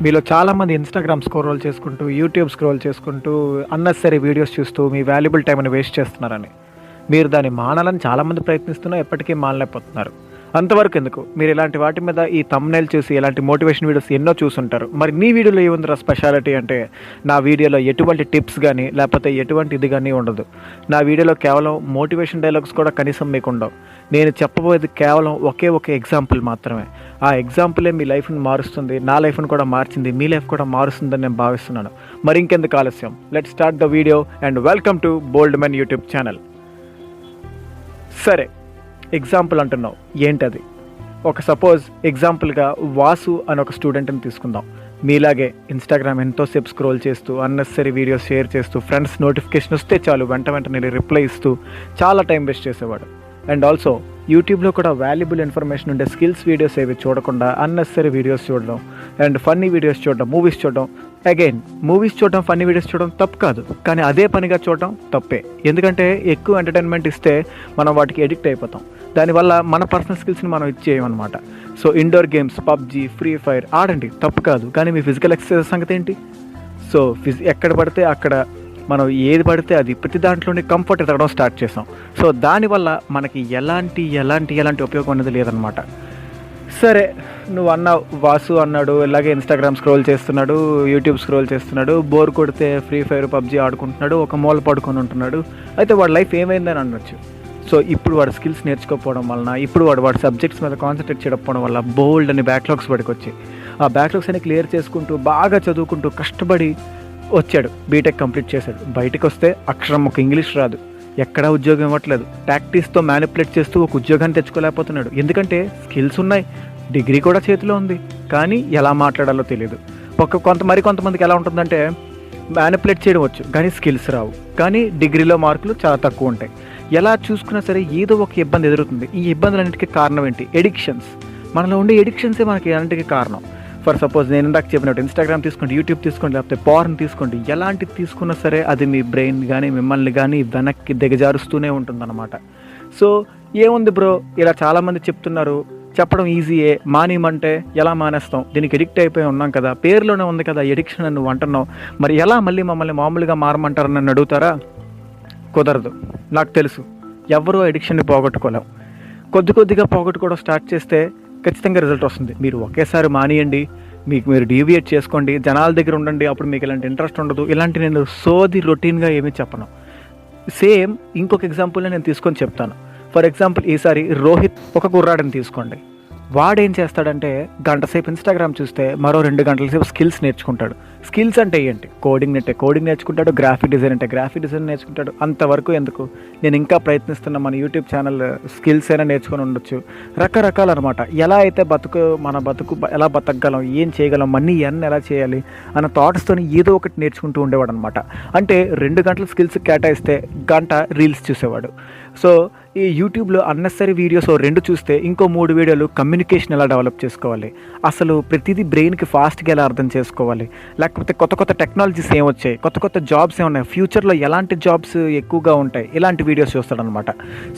మీలో చాలామంది Instagram scroll చేసుకుంటూ, యూట్యూబ్ స్క్రోల్ చేసుకుంటూ, అన్నెసెసరీ వీడియోస్ చూస్తూ మీ వాల్యుబుల్ టైమ్‌ని వేస్ట్ చేస్తున్నారని. మీరు దాన్ని మానాలని చాలామంది ప్రయత్నిస్తున్నా ఎప్పటికీ మానలేకపోతున్నారు. అంతవరకు ఎందుకు, మీరు ఇలాంటి వాటి మీద ఈ థంబ్‌నెయిల్ చూసి ఇలాంటి మోటివేషన్ వీడియోస్ ఎన్నో చూసుంటారు. మరి నీ వీడియోలో ఏముందిరా స్పెషాలిటీ అంటే, నా వీడియోలో ఎటువంటి టిప్స్ గానీ, లేకపోతే ఎటువంటి ఇది గానీ ఉండదు. నా వీడియోలో కేవలం మోటివేషన్ డైలాగ్స్ కూడా కనీసం మీకుండవు. నేను చెప్పబోయేది కేవలం ఒకే ఒక ఎగ్జాంపుల్ మాత్రమే. ఆ ఎగ్జాంపులే మీ లైఫ్ని మారుస్తుంది, నా లైఫ్ని కూడా మార్చింది, మీ లైఫ్ కూడా మారుస్తుందని నేను భావిస్తున్నాను. మరి ఇంకెందుకు ఆలస్యం, let's start the video and welcome to bold men YouTube channel. సరే, ఎగ్జాంపుల్ అంటున్నావు, ఏంటది? ఒక సపోజ్ ఎగ్జాంపుల్గా వాసు అని ఒక స్టూడెంట్ని తీసుకుందాం. మీలాగే ఇన్స్టాగ్రామ్ ఎంతోసేపు స్క్రోల్ చేస్తూ, అన్నెసరీ వీడియోస్ షేర్ చేస్తూ, ఫ్రెండ్స్ నోటిఫికేషన్ వస్తే చాలు వెంటనే రిప్లై ఇస్తూ చాలా టైం వేస్ట్ చేసేవాడు. అండ్ ఆల్సో యూట్యూబ్లో కూడా వాల్యుబుల్ ఇన్ఫర్మేషన్ ఉండే స్కిల్స్ వీడియోస్ ఏవి చూడకుండా అన్నెసరీ వీడియోస్ చూడడం అండ్ ఫన్నీ వీడియోస్ చూడడం, మూవీస్ చూడడం. అగైన్ మూవీస్ చూడడం, ఫన్నీ వీడియోస్ చూడడం తప్పు కాదు, కానీ అదే పనిగా చూడడం తప్పే. ఎందుకంటే ఎక్కువ ఎంటర్టైన్మెంట్ ఇస్తే మనం వాటికి ఎడిక్ట్ అయిపోతాం. దానివల్ల మన పర్సనల్ స్కిల్స్ని మనం ఇచ్చేయమన్నమాట. So indoor games, PUBG, Free Fire ఆడండి, తప్పు కాదు, కానీ మీ ఫిజికల్ ఎక్సర్సైజ్ సంగతి ఏంటి? సో ఎక్కడ పడితే అక్కడ మనం ఏది పడితే అది ప్రతి దాంట్లోనే కంఫర్ట్ ఎదగడం స్టార్ట్ చేసాం. సో దానివల్ల మనకి ఎలాంటి ఉపయోగం అనేది లేదనమాట. సరే, నువ్వు అన్నావు వాసు అన్నాడు ఇలాగే ఇన్స్టాగ్రామ్ స్క్రోల్ చేస్తున్నాడు, యూట్యూబ్ స్క్రోల్ చేస్తున్నాడు, బోర్ కొడితే ఫ్రీ ఫైర్, పబ్జీ ఆడుకుంటున్నాడు, ఒక మూల పడుకొని ఉంటున్నాడు. అయితే వాడి లైఫ్ ఏమైందని అనొచ్చు. సో ఇప్పుడు వాడు స్కిల్స్ నేర్చుకోకపోవడం వలన, ఇప్పుడు వాడి సబ్జెక్ట్స్ మీద కాన్సన్ట్రేట్ చేయకపోవడం వల్ల బోల్డ్ అని బ్యాక్లాగ్స్ పడికొచ్చి ఆ బ్యాక్లాగ్స్ అన్ని క్లియర్ చేసుకుంటూ బాగా చదువుకుంటూ కష్టపడి వచ్చాడు, బీటెక్ కంప్లీట్ చేశాడు. బయటకు వస్తే అక్షరం ఒక ఇంగ్లీష్ రాదు, ఎక్కడా ఉద్యోగం ఇవ్వట్లేదు, ప్రాక్టీస్తో మ్యానిపులేట్ చేస్తూ ఒక ఉద్యోగాన్ని తెచ్చుకోలేకపోతున్నాడు. ఎందుకంటే స్కిల్స్ ఉన్నాయి, డిగ్రీ కూడా చేతిలో ఉంది, కానీ ఎలా మాట్లాడాలో తెలియదు. కొంతమందికి ఎలా ఉంటుందంటే మ్యానిపులేట్ చేయడం వచ్చు కానీ స్కిల్స్ రావు, కానీ డిగ్రీలో మార్కులు చాలా తక్కువ ఉంటాయి. ఎలా చూసుకున్నా సరే ఏదో ఒక ఇబ్బంది ఎదురుతుంది. ఈ ఇబ్బందులన్నింటికీ కారణం ఏంటి? ఎడిక్షన్స్. మనలో ఉండే ఎడిక్షన్సే మనకి అన్నింటికీ కారణం. ఫర్ సపోజ్ నేను ఇందాక చెప్పినట్టు ఇన్స్టాగ్రామ్ తీసుకోండి, యూట్యూబ్ తీసుకోండి, లేకపోతే పార్న్ తీసుకోండి, ఎలాంటిది తీసుకున్నా సరే అది మీ బ్రెయిన్ కానీ మిమ్మల్ని కానీ వెనక్కి దిగజారుస్తూనే ఉంటుందన్నమాట. సో ఏముంది బ్రో, ఇలా చాలామంది చెప్తున్నారు, చెప్పడం ఈజీయే, మానేయమంటే ఎలా మానేస్తాం? దీనికి ఎడిక్ట్ అయిపోయి ఉన్నాం కదా, పేరులోనే ఉంది కదా ఎడిక్షన్ అని నువ్వు అంటున్నావు, మరి ఎలా మళ్ళీ మమ్మల్ని మామూలుగా మారమంటారని నన్ను అడుగుతారా? కుదరదు. నాకు తెలుసు, ఎవరూ ఎడిక్షన్ని పోగొట్టుకోలేం. కొద్దిగా పోగొట్టుకోవడం స్టార్ట్ చేస్తే ఖచ్చితంగా రిజల్ట్ వస్తుంది. మీరు ఒకేసారి మానేయండి, మీరు డీవియేట్ చేసుకోండి, జనాల దగ్గర ఉండండి, అప్పుడు మీకు ఇలాంటి ఇంట్రెస్ట్ ఉండదు. ఇలాంటి నేను సోది రొటీన్గా ఏమీ చెప్పను. సేమ్ ఇంకొక ఎగ్జాంపుల్ని నేను తీసుకొని చెప్తాను. ఫర్ ఎగ్జాంపుల్ ఈసారి రోహిత్ ఒక కుర్రాడిని తీసుకోండి. వాడేం చేస్తాడంటే గంట సేపు ఇన్స్టాగ్రామ్ చూస్తే మరో 2 గంటల సేపు స్కిల్స్ నేర్చుకుంటాడు. స్కిల్స్ అంటే ఏంటి? కోడింగ్ నేర్చుకుంటాడు, గ్రాఫిక్ డిజైన్ నేర్చుకుంటాడు. అంతవరకు ఎందుకు, నేను ఇంకా ప్రయత్నిస్తున్న మన యూట్యూబ్ ఛానల్ స్కిల్స్ అయినా నేర్చుకొని ఉండొచ్చు. రకరకాలు అనమాట. ఎలా అయితే మన బతుకు ఎలా బతకగలం, ఏం చేయగలం, మనీ ఎలా చేయాలి అన్న థాట్స్తోని ఏదో ఒకటి నేర్చుకుంటూ ఉండేవాడు అనమాట. అంటే 2 గంటల స్కిల్స్ కేటాయిస్తే గంట రీల్స్ చూసేవాడు. సో ఈ యూట్యూబ్లో అన్నెసరీ వీడియోస్ 2 చూస్తే ఇంకో 3 వీడియోలు కమ్యూనికేషన్ ఎలా డెవలప్ చేసుకోవాలి, అసలు ప్రతిదీ బ్రెయిన్కి ఫాస్ట్గా ఎలా అర్థం చేసుకోవాలి, లేకపోతే కొత్త టెక్నాలజీస్ ఏమొచ్చాయి, కొత్త జాబ్స్ ఏమున్నాయి, ఫ్యూచర్లో ఎలాంటి జాబ్స్ ఎక్కువగా ఉంటాయి, ఇలాంటి వీడియోస్ చూస్తాడనమాట.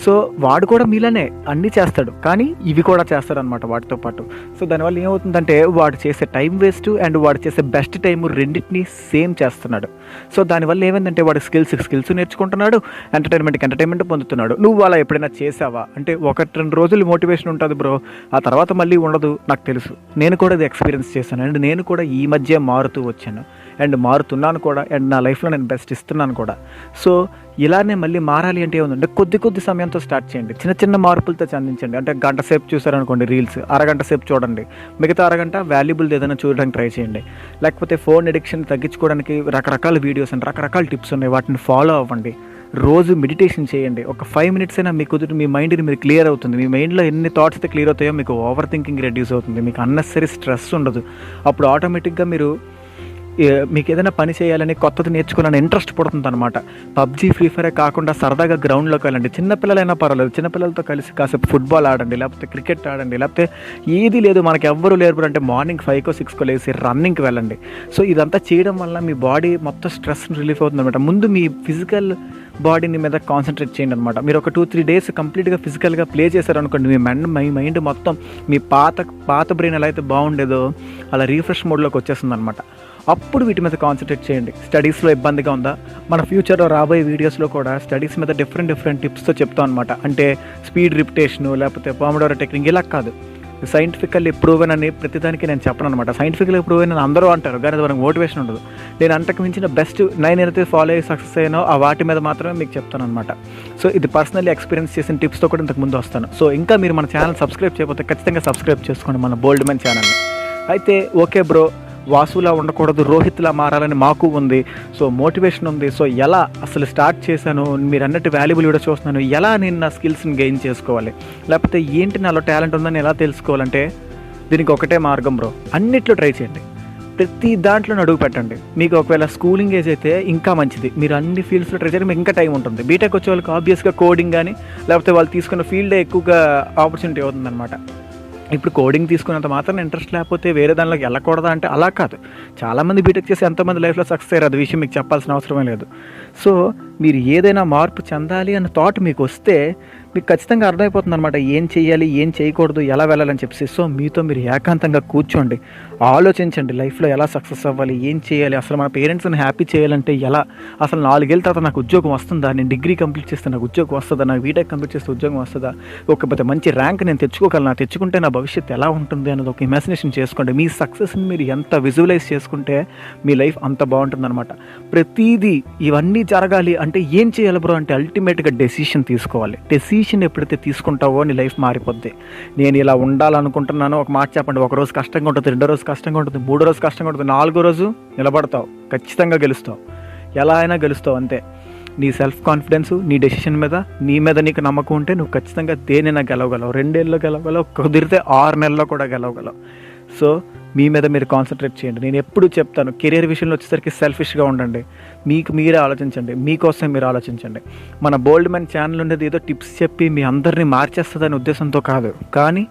సో వాడు కూడా మీలానే అన్నీ చేస్తాడు, కానీ ఇవి కూడా చేస్తాడనమాట వాటితో పాటు. సో దానివల్ల ఏమవుతుందంటే వాడు చేసే టైం వేస్ట్ అండ్ వాడు చేసే బెస్ట్ టైం రెండింటినీ సేమ్ చేస్తున్నాడు. సో దానివల్ల ఏమైందంటే వాడు స్కిల్స్ నేర్చుకుంటున్నాడు, ఎంటర్టైన్మెంట్ పొందుతున్నాడు. నువ్వు అలా ఎప్పుడైనా చేసావా? అంటే 1-2 రోజులు మోటివేషన్ ఉంటుంది బ్రో, ఆ తర్వాత మళ్ళీ ఉండదు. నాకు తెలుసు, నేను కూడా ఇది ఎక్స్పీరియన్స్ చేశాను అండ్ నేను కూడా ఈ మధ్య మారుతూ వచ్చాను అండ్ మారుతున్నాను కూడా అండ్ నా లైఫ్లో నేను బెస్ట్ ఇస్తున్నాను కూడా. సో ఇలానే మళ్ళీ మారాలి అంటే ఏముందంటే కొద్ది సమయంతో స్టార్ట్ చేయండి, చిన్న మార్పులతో అందించండి. అంటే గంట సేపు చూసారనుకోండి రీల్స్, అరగంట సేపు చూడండి, మిగతా అరగంట వాల్యుబుల్ ఏదైనా చూడడానికి ట్రై చేయండి. లేకపోతే ఫోన్ ఎడిక్షన్ తగ్గించుకోవడానికి రకరకాల వీడియోస్ అండ్ రకరకాల టిప్స్ ఉన్నాయి, వాటిని ఫాలో అవ్వండి. రోజు మెడిటేషన్ చేయండి, ఒక 5 మినిట్స్ అయినా మీ మైండ్ని మీరు క్లియర్ అవుతుంది. మీ మైండ్లో ఎన్ని థాట్స్ అయితే క్లియర్ అవుతాయో మీకు ఓవర్ థింకింగ్ రెడ్యూస్ అవుతుంది, మీకు అన్నెసరీ స్ట్రెస్ ఉండదు. అప్పుడు ఆటోమేటిక్గా మీకు ఏదైనా పని చేయాలని, కొత్తది నేర్చుకోవాలని ఇంట్రెస్ట్ పడుతుంది అనమాట. పబ్జీ, ఫ్రీ ఫైర్ కాకుండా సరదాగా గ్రౌండ్లోకి వెళ్ళండి. చిన్నపిల్లలైనా పర్వాలేదు, చిన్నపిల్లలతో కలిసి కాసేపు ఫుట్బాల్ ఆడండి, లేకపోతే క్రికెట్ ఆడండి, లేకపోతే ఏది లేదు మనకి ఎవ్వరూ లేరు అంటే మార్నింగ్ 5కో 6కో లేసి రన్నింగ్కి వెళ్ళండి. సో ఇదంతా చేయడం వల్ల మీ బాడీ మొత్తం స్ట్రెస్ రిలీఫ్ అవుతుంది అనమాట. ముందు మీ ఫిజికల్ బాడీని మీద కాన్సన్ట్రేట్ చేయండి అనమాట. మీరు ఒక 2-3 డేస్ కంప్లీట్గా ఫిజికల్గా ప్లే చేశారనుకోండి, మీ మైండ్ మొత్తం మీ పాత బ్రెయిన్ ఎలా అయితే బాగుండేదో అలా రీఫ్రెష్ మోడ్లోకి వచ్చేస్తుంది అనమాట. అప్పుడు వీటి మీద కాన్సన్ట్రేట్ చేయండి. స్టడీస్లో ఇబ్బందిగా ఉందా, మన ఫ్యూచర్లో రాబోయే వీడియోస్లో కూడా స్టడీస్ మీద డిఫరెంట్ టిప్స్తో చెప్తాం అనమాట. అంటే స్పీడ్ రిపిటేషను, లేకపోతే పోమోడోరో టెక్నిక్, ఇలా కాదు. సైంటిఫికల్లీ ప్రూవెన్ అని ప్రతిదానికి నేను చెప్పను అనమాట. సైంటిఫికల్లీ ప్రూవెన్ అని అందరూ అంటారు, కానీ అది మనకు మోటివేషన్ ఉండదు. నేను అంతకు మించిన బెస్ట్ నేనైతే ఫాలో అయ్యి సక్సెస్ అయ్యానో ఆ వాటి మీద మాత్రమే మీకు చెప్తాను అనమాట. సో ఇది పర్సనల్లీ ఎక్స్పీరియన్స్ చేసిన టిప్స్తో కూడా ఇంతకు ముందు వస్తాను. సో ఇంకా మీరు మన ఛానల్ సబ్స్క్రైబ్ చేయకపోతే ఖచ్చితంగా సబ్స్క్రైబ్ చేసుకోండి మన బోల్డ్ మ్యాన్ ఛానల్ని. అయితే ఓకే బ్రో, వాసులా ఉండకూడదు, రోహిత్లా మారాలని మాకు ఉంది. సో మోటివేషన్ ఉంది. సో ఎలా అసలు స్టార్ట్ చేశాను, మీరు అన్నట్టు వాల్యుబుల్ వీడియో చూస్తున్నాను, ఎలా నేను నా స్కిల్స్ని గెయిన్ చేసుకోవాలి, లేకపోతే ఏంటి నాలో టాలెంట్ ఉందని ఎలా తెలుసుకోవాలంటే దీనికి ఒకటే మార్గం బ్రో, అన్నిట్లో ట్రై చేయండి. ప్రతి దాంట్లో అడుగు పెట్టండి. మీకు ఒకవేళ స్కూలింగ్ ఏజ్ అయితే ఇంకా మంచిది, మీరు అన్ని ఫీల్డ్స్లో ట్రై చేయండి, మీకు ఇంకా టైం ఉంటుంది. బీటెక్ వచ్చే వాళ్ళకి ఆబ్వియస్గా కోడింగ్ కానీ లేకపోతే వాళ్ళు తీసుకున్న ఫీల్డే ఎక్కువగా ఆపర్చునిటీ అవుతుందన్నమాట. ఇప్పుడు కోడింగ్ తీసుకున్నంత మాత్రం ఇంట్రెస్ట్ లేకపోతే వేరే దానిలోకి వెళ్ళకూడదా అంటే అలా కాదు. చాలామంది బీటెక్ చేసి ఎంతోమంది లైఫ్లో సక్సెస్ అయ్యారు, అది విషయం మీకు చెప్పాల్సిన అవసరమే లేదు. సో మీరు ఏదైనా మార్పు చెందాలి అన్న థాట్ మీకు వస్తే మీకు ఖచ్చితంగా అర్థమైపోతుంది అనమాట, ఏం చేయాలి, ఏం చేయకూడదు, ఎలా వెళ్ళాలని చెప్పేసి. సో మీతో మీరు ఏకాంతంగా కూర్చోండి, ఆలోచించండి లైఫ్లో ఎలా సక్సెస్ అవ్వాలి, ఏం చేయాలి, అసలు మన పేరెంట్స్ని హ్యాపీ చేయాలంటే ఎలా, అసలు 4 ఏళ్ళ తర్వాత నాకు ఉద్యోగం వస్తుందా, నేను డిగ్రీ కంప్లీట్ చేస్తే నాకు ఉద్యోగం వస్తుందా, నాకు బీటెక్ కంప్లీట్ చేస్తే ఉద్యోగం వస్తుందా, ఒక మంచి ర్యాంక్ నేను తెచ్చుకోగలనా, తెచ్చుకుంటే నా భవిష్యత్తు ఎలా ఉంటుంది అన్నది ఒక ఇమాజినేషన్ చేసుకోండి. మీ సక్సెస్ని మీరు ఎంత విజువలైజ్ చేసుకుంటే మీ లైఫ్ అంత బాగుంటుందన్నమాట. ప్రతిదీ ఇవన్నీ జరగాలి అంటే ఏం చేయాలి బ్రో అంటే అల్టిమేట్గా డెసిషన్ తీసుకోవాలి. డెసిషన్ ఎప్పుడైతే తీసుకుంటావో నీ లైఫ్ మారిపోద్ది. నేను ఇలా ఉండాలనుకుంటున్నాను, ఒక మాట చెప్పండి, ఒక రోజు కష్టంగా ఉంటుంది, 2వ రోజు కష్టంగా ఉంటుంది, 3వ రోజు కష్టంగా ఉంటుంది, 4వ రోజు నిలబడతావు, ఖచ్చితంగా గెలుస్తావు, ఎలా అయినా గెలుస్తావు. అంతే. నీ సెల్ఫ్ కాన్ఫిడెన్స్, నీ డెసిషన్ మీద నీకు నమ్మకం ఉంటే నువ్వు ఖచ్చితంగా దేనైనా గెలవగలవు. 2 ఏళ్ళలో గెలవగలవు, కుదిరితే 6 నెలల్లో కూడా గెలవగలవు. సో మీ మీద మీరు కాన్సన్ట్రేట్ చేయండి. నేను ఎప్పుడు చెప్తాను, కెరీర్ విషయంలో వచ్చేసరికి సెల్ఫిష్గా ఉండండి, మీకు మీరే ఆలోచించండి, మీకోసం మీరు ఆలోచించండి. మన బోల్డ్ మ్యాన్ ఛానల్ ఉండేది ఏదో టిప్స్ చెప్పి మీ అందరినీ మార్చేస్తుందనే ఉద్దేశంతో కాదు, కానీ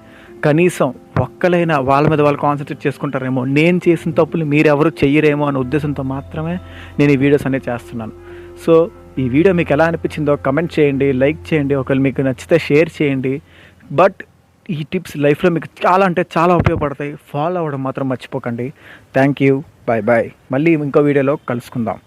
కనీసం ఒక్కలైనా వాళ్ళ మీద వాళ్ళు కాన్సన్ట్రేట్ చేసుకుంటారేమో, నేను చేసిన తప్పులు మీరెవరు చెయ్యరేమో అనే ఉద్దేశంతో మాత్రమే నేను ఈ వీడియోస్ అనేవి చేస్తున్నాను. సో ఈ వీడియో మీకు ఎలా అనిపించిందో కమెంట్ చేయండి, లైక్ చేయండి, ఒకవేళ మీకు నచ్చితే షేర్ చేయండి. బట్ ఈ టిప్స్ లైఫ్లో మీకు చాలా అంటే చాలా ఉపయోగపడతాయి. ఫాలో అవ్వడం మాత్రం మర్చిపోకండి. Thank you, bye bye. మళ్ళీ ఇంకో వీడియోలో కలుసుకుందాం.